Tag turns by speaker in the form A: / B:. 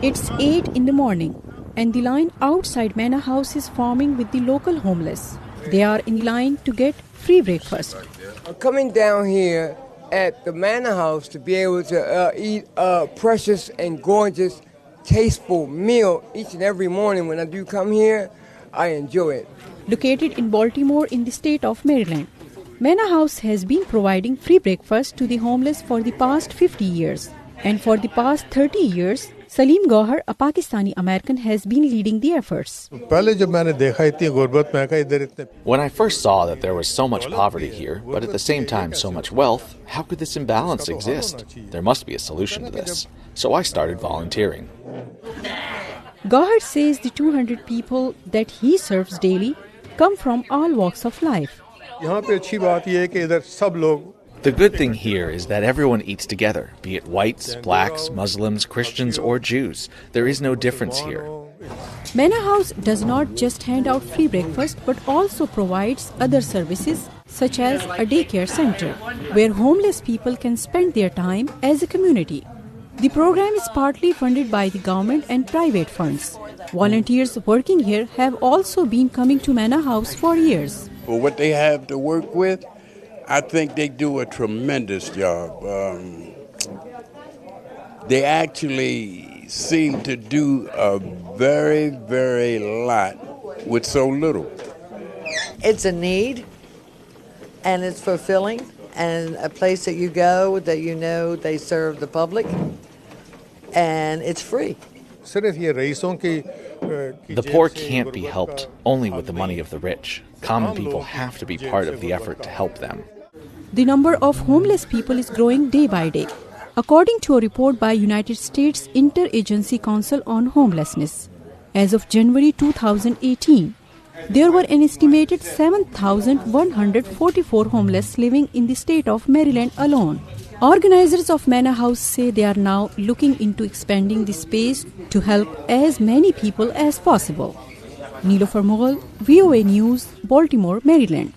A: It's 8 in the morning, and the line outside Manor House is forming with the local homeless. They are in line to get free breakfast.
B: I'm coming down here at the Manor House to be able to eat a precious and gorgeous, tasteful meal each and every morning. When I do come here, I enjoy it.
A: Located in Baltimore in the state of Maryland, Manor House has been providing free breakfast to the homeless for the past 50 years. And for the past 30 years, Salim Gauhar, a Pakistani American, has been leading the efforts.
C: When I first saw that there was so much poverty here, but at the same time so much wealth, how could this imbalance exist? There must be a solution to this. So I started volunteering.
A: Gauhar says the 200 people that he serves daily come from all walks of life.
C: The good thing here is that everyone eats together, be it whites, blacks, Muslims, Christians, or Jews. There is no difference here.
A: Manor House does not just hand out free breakfast but also provides other services such as a daycare center where homeless people can spend their time as a community. The program is partly funded by the government and private funds. Volunteers working here have also been coming to Manor House for years.
D: For what they have to work with, I think they do a tremendous job. They actually seem to do a very, very lot with so little.
E: It's a need, and it's fulfilling, and a place that you go that you know they serve the public, and it's free.
C: The poor can't be helped only with the money of the rich. Common people have to be part of the effort to help them.
A: The number of homeless people is growing day by day, according to a report by United States Interagency Council on Homelessness. As of January 2018, there were an estimated 7,144 homeless living in the state of Maryland alone. Organizers of Manor House say they are now looking into expanding the space to help as many people as possible. Nilofer Mughal, VOA News, Baltimore, Maryland.